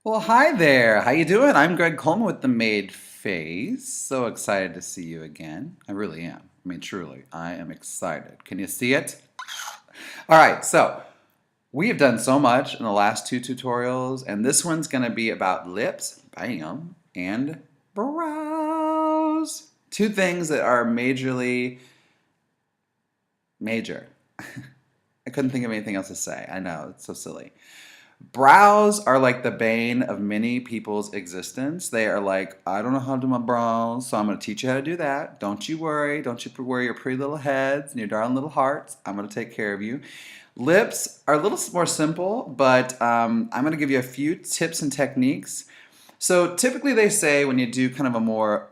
Well, hi there. How you doing? I'm Greg Coleman with the Made Face. So excited to see you again. I really am. I mean, truly, I am excited. Can you see it? All right, so we have done so much in the last two tutorials, and this one's going to be about lips, bam, and brows. Two things that are majorly major. I couldn't think of anything else to say. I know, it's so silly. Brows are like the bane of many people's existence. They are like, I don't know how to do my brows, so I'm going to teach you how to do that. Don't you worry. Don't you worry your pretty little heads and your darling little hearts. I'm going to take care of you. Lips are a little more simple, but I'm going to give you a few tips and techniques. So typically they say when you do kind of a more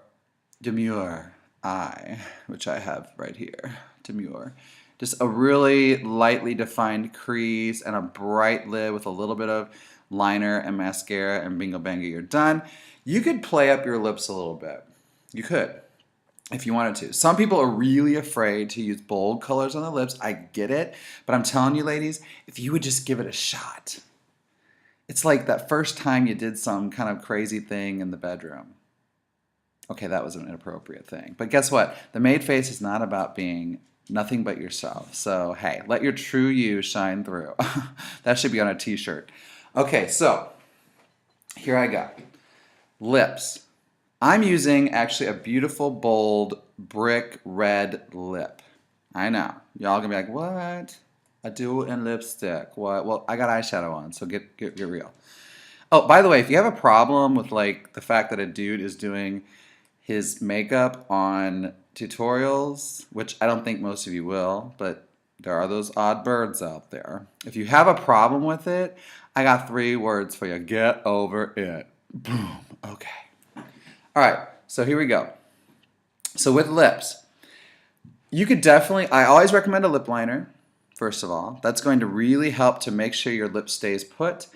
demure eye, which I have right here, demure. Just a really lightly defined crease and a bright lid with a little bit of liner and mascara and bingo bango, you're done. You could play up your lips a little bit. You could, if you wanted to. Some people are really afraid to use bold colors on the lips. I get it, but I'm telling you ladies, if you would just give it a shot. It's like that first time you did some kind of crazy thing in the bedroom. Okay, that was an inappropriate thing. But guess what? The made face is not about being nothing but yourself. So, hey, let your true you shine through. That should be on a t-shirt. Okay, so here I go. Lips. I'm using actually a beautiful, bold, brick red lip. I know. Y'all gonna be like, what? A dual in lipstick. What? Well, I got eyeshadow on, so get real. Oh, by the way, if you have a problem with like the fact that a dude is doing his makeup on tutorials, which I don't think most of you will, but there are those odd birds out there. If you have a problem with it, I got 3 words for you. Get over it. Boom. Okay. All right, so here we go. So with lips, you could definitely, I always recommend a lip liner, first of all. That's going to really help to make sure your lip stays put.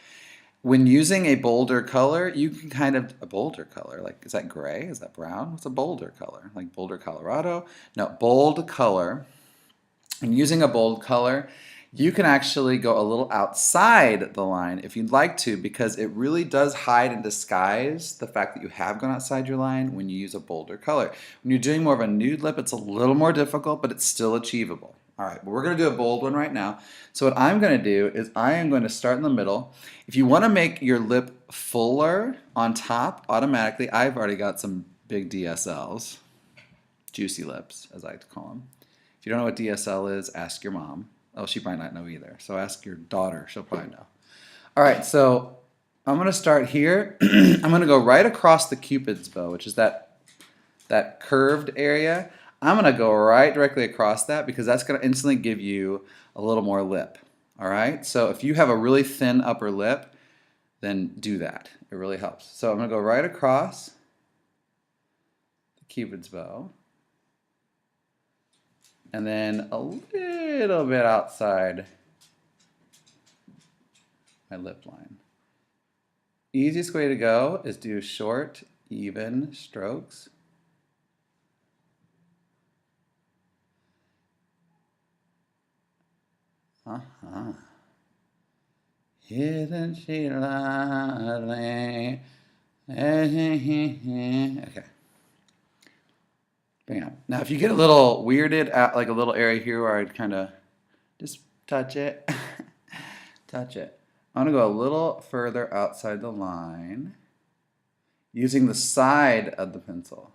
When using a bolder color, you can kind of, a bolder color, like, is that gray? Is that brown? What's a bolder color? Like Boulder, Colorado? No, bold color. And using a bold color, you can actually go a little outside the line if you'd like to, because it really does hide and disguise the fact that you have gone outside your line when you use a bolder color. When you're doing more of a nude lip, it's a little more difficult, but it's still achievable. All right, but we're going to do a bold one right now. So what I'm going to do is I am going to start in the middle. If you want to make your lip fuller on top automatically, I've already got some big DSLs, juicy lips, as I like to call them. If you don't know what DSL is, ask your mom. Oh, she might not know either. So ask your daughter. She'll probably know. All right, so I'm going to start here. I'm going to go right across the Cupid's bow, which is that curved area. I'm going to go right directly across that because that's going to instantly give you a little more lip. All right, so if you have a really thin upper lip, then do that. It really helps. So I'm going to go right across the Cupid's bow. And then a little bit outside my lip line. Easiest way to go is do short, even strokes. Uh-huh. Isn't she lovely? Okay. Bam. Now, if you get a little weirded at like a little area here where I'd kind of just touch it, touch it. I'm going to go a little further outside the line using the side of the pencil.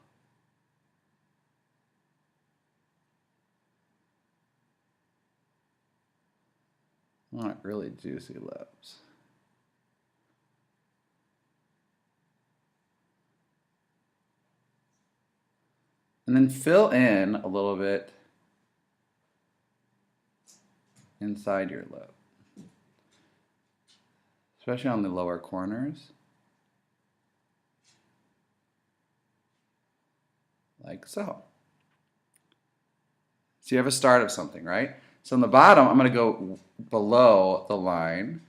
I want really juicy lips. And then fill in a little bit inside your lip, especially on the lower corners, like so. So you have a start of something, right? So on the bottom, I'm going to go below the line.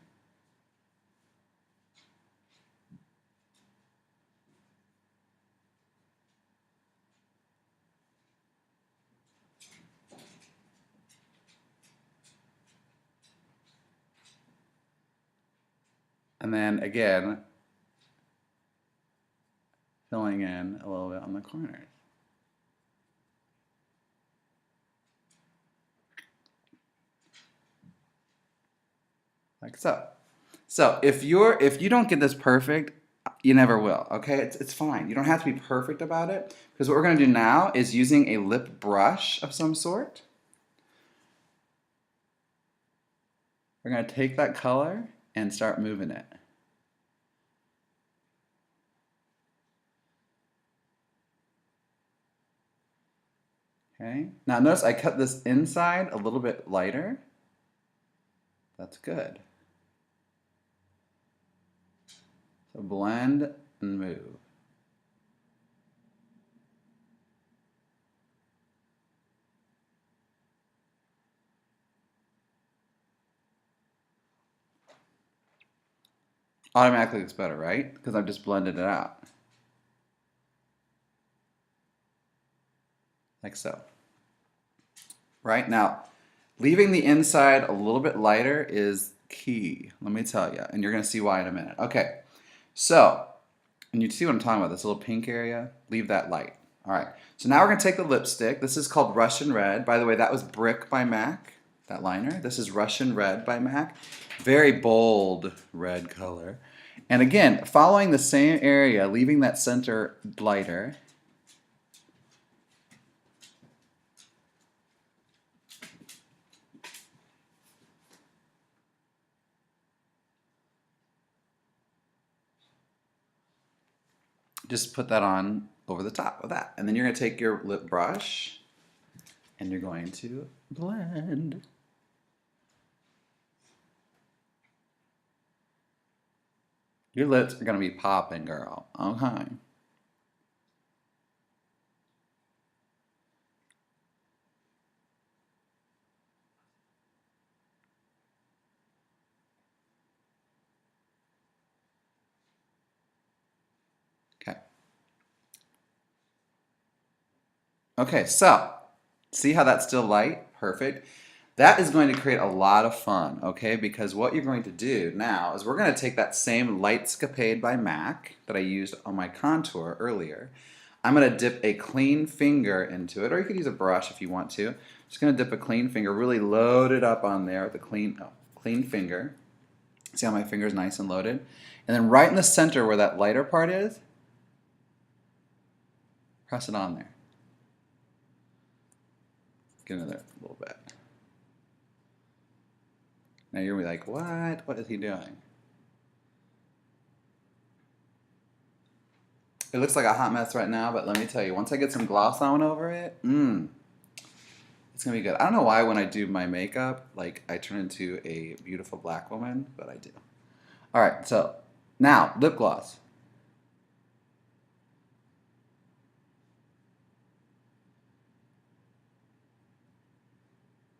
And then again, filling in a little bit on the corners. Like so. So if you don't get this perfect, you never will. Okay, it's fine. You don't have to be perfect about it because what we're gonna do now is using a lip brush of some sort. We're gonna take that color and start moving it. Okay. Now notice I cut this inside a little bit lighter. That's good. So blend and move. Automatically looks better, right? Because I've just blended it out. Like so. Right? Now, leaving the inside a little bit lighter is key, let me tell you. And you're going to see why in a minute. Okay. So, and you see what I'm talking about, this little pink area? Leave that light. All right. So now we're going to take the lipstick. This is called Russian Red. By the way, that was Brick by MAC, that liner. This is Russian Red by MAC. Very bold red color. And again, following the same area, leaving that center lighter. Just put that on over the top of that. And then you're going to take your lip brush and you're going to blend. Your lips are going to be popping, girl. Okay. Okay. Okay, so see how that's still light? Perfect. That is going to create a lot of fun, okay? Because what you're going to do now is we're going to take that same Lightscapade by MAC that I used on my contour earlier. I'm going to dip a clean finger into it, or you could use a brush if you want to. Just going to dip a clean finger, really load it up on there with a clean finger. See how my finger is nice and loaded? And then right in the center where that lighter part is, press it on there. Get into there a little bit. Now you're going to be like, what? What is he doing? It looks like a hot mess right now, but let me tell you, once I get some gloss on over it, it's going to be good. I don't know why when I do my makeup, like I turn into a beautiful black woman, but I do. All right, so now lip gloss.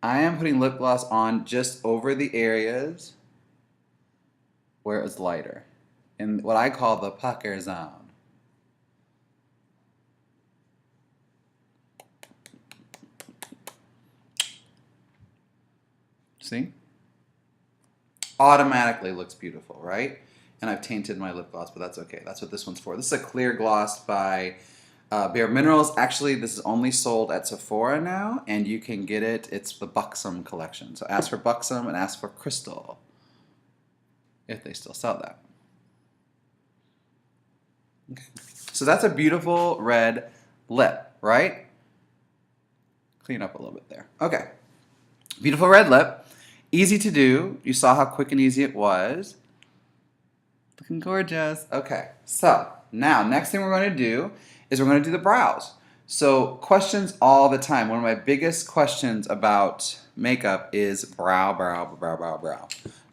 I am putting lip gloss on just over the areas where it's lighter, in what I call the pucker zone. See? Automatically looks beautiful, right? And I've tainted my lip gloss, but that's okay. That's what this one's for. This is a clear gloss by Bare Minerals. Actually, this is only sold at Sephora now, and you can get it. It's the Buxom collection. So ask for Buxom and ask for Crystal, if they still sell that. Okay. So that's a beautiful red lip, right? Clean up a little bit there. Okay. Beautiful red lip. Easy to do. You saw how quick and easy it was. Looking gorgeous. Okay, so now next thing we're going to do is we're going to do the brows. So questions all the time. One of my biggest questions about makeup is brow, brow, brow, brow, brow.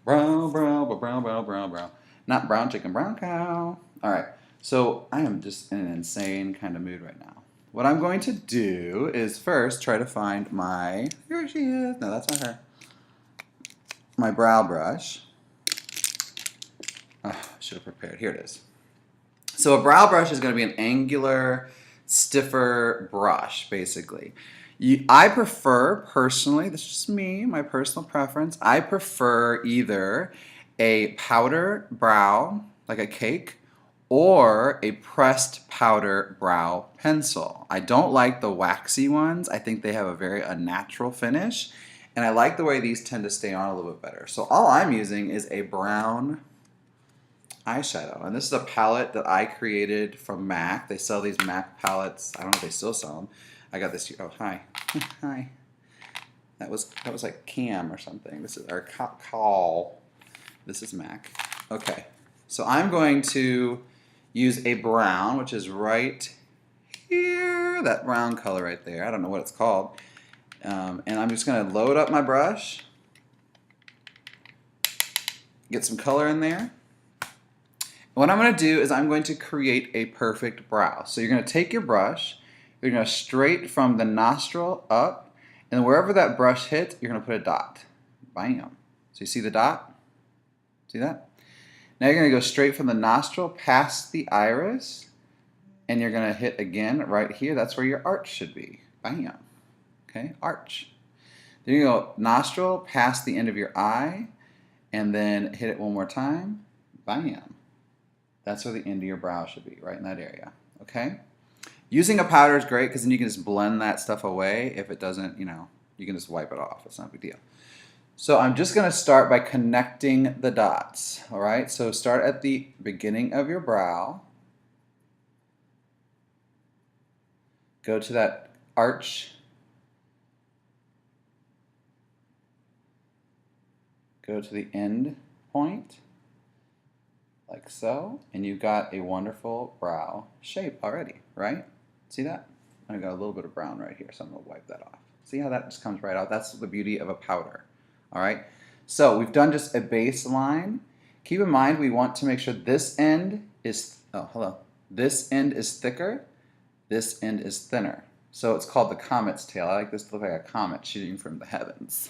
Brow, brow, brow, brow, brow, brow, brow. Not brown chicken, brown cow. All right, so I am just in an insane kind of mood right now. What I'm going to do is first try to find my, here she is. No, that's not her. My brow brush. Oh, I should have prepared. Here it is. So a brow brush is going to be an angular, stiffer brush, basically. I prefer, personally, this is just me, my personal preference, I prefer either a powder brow, like a cake, or a pressed powder brow pencil. I don't like the waxy ones. I think they have a very unnatural finish, and I like the way these tend to stay on a little bit better. So all I'm using is a brown eyeshadow, and this is a palette that I created from MAC. They sell these MAC palettes. I don't know if they still sell them. I got this. Oh, hi. Hi. That was like Cam or something. This is our call. This is MAC. Okay, so I'm going to use a brown, which is right here, that brown color right there. I don't know what it's called. And I'm just going to load up my brush, get some color in there. What I'm going to do is I'm going to create a perfect brow. So you're going to take your brush, you're going to straight from the nostril up, and wherever that brush hit, you're going to put a dot. Bam. So you see the dot? See that? Now you're going to go straight from the nostril past the iris, and you're going to hit again right here. That's where your arch should be. Bam. Okay, arch. Then you go nostril past the end of your eye, and then hit it one more time. Bam. That's where the end of your brow should be, right in that area. Okay? Using a powder is great because then you can just blend that stuff away. If it doesn't, you can just wipe it off. It's not a big deal. So I'm just going to start by connecting the dots, all right? So start at the beginning of your brow. Go to that arch. Go to the end point, like so, and you've got a wonderful brow shape already, right? See that? I've got a little bit of brown right here, so I'm going to wipe that off. See how that just comes right out? That's the beauty of a powder. All right, so we've done just a baseline. Keep in mind we want to make sure this end is, this end is thicker, this end is thinner. So it's called the comet's tail. I like this to look like a comet shooting from the heavens.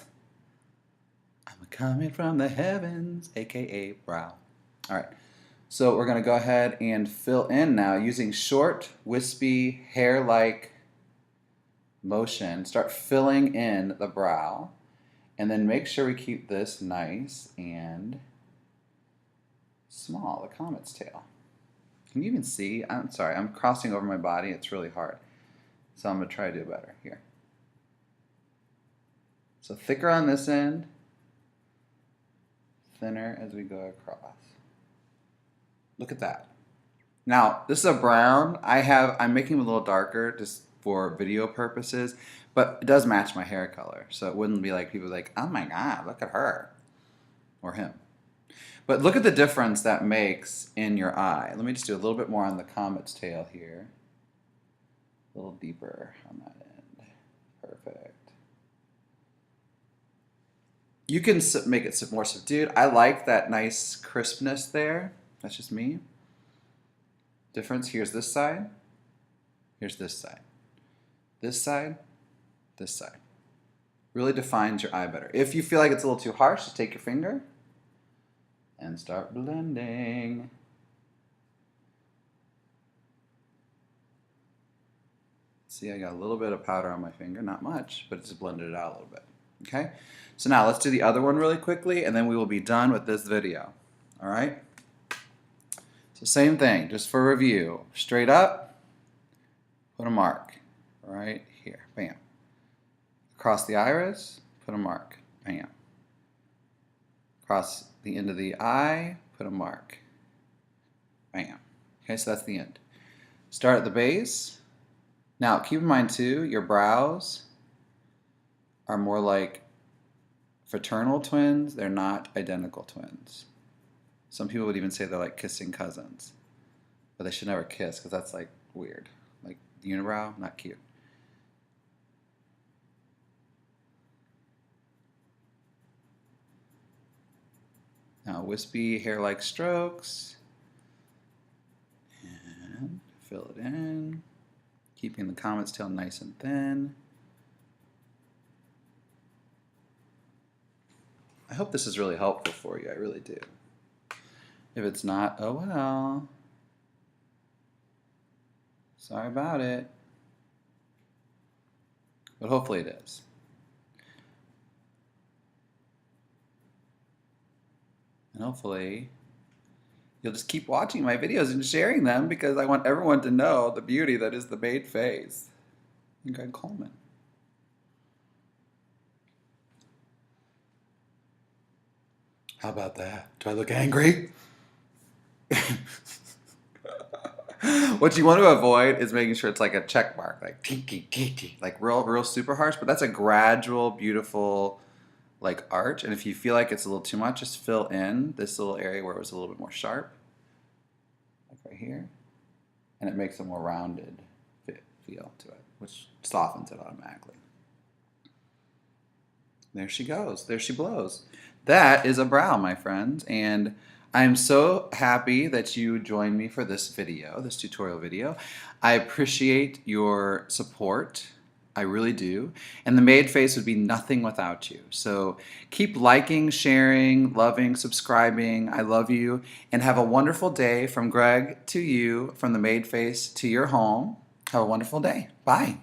I'm a comet from the heavens, aka brow. All right, so we're gonna go ahead and fill in now using short, wispy, hair-like motion. Start filling in the brow. And then make sure we keep this nice and small, the comet's tail. Can you even see? I'm sorry, I'm crossing over my body. It's really hard. So I'm going to try to do better here. So thicker on this end, thinner as we go across. Look at that. Now, this is a brown. I'm making it a little darker just for video purposes. But it does match my hair color, so it wouldn't be like people like, oh my God, look at her, or him. But look at the difference that makes in your eye. Let me just do a little bit more on the comet's tail here. A little deeper on that end. Perfect. You can make it more subdued. I like that nice crispness there. That's just me. Difference, here's this side. Here's this side. This side. This side. Really defines your eye better. If you feel like it's a little too harsh, just take your finger and start blending. See, I got a little bit of powder on my finger, not much, but it's just blended it out a little bit. Okay? So now let's do the other one really quickly, and then we will be done with this video. All right? So same thing, just for review. Straight up, put a mark right here. Bam. Across the iris, put a mark. Bam. Across the end of the eye, put a mark. Bam. Okay, so that's the end. Start at the base. Now, keep in mind too, your brows are more like fraternal twins. They're not identical twins. Some people would even say they're like kissing cousins. But they should never kiss because that's like weird. Like unibrow, not cute. Now wispy hair-like strokes, and fill it in, keeping the comet's tail nice and thin. I hope this is really helpful for you, I really do. If it's not, oh well. Sorry about it. But hopefully it is. And hopefully You'll just keep watching my videos and sharing them because I want everyone to know the beauty that is the made face. And Greg Coleman. How about that? Do I look angry? What you want to avoid is making sure it's like a check mark, like tiki tiki, like real super harsh. But that's a gradual, beautiful, like arch. And if you feel like it's a little too much, just fill in this little area where it was a little bit more sharp, like right here, and it makes a more rounded feel to it, which softens it automatically. There she goes. There she blows. That is a brow, my friends, and I'm so happy that you joined me for this video, this tutorial video. I appreciate your support. I really do. And the made face would be nothing without you. So keep liking, sharing, loving, subscribing. I love you. And have a wonderful day from Greg to you, from the made face to your home. Have a wonderful day. Bye.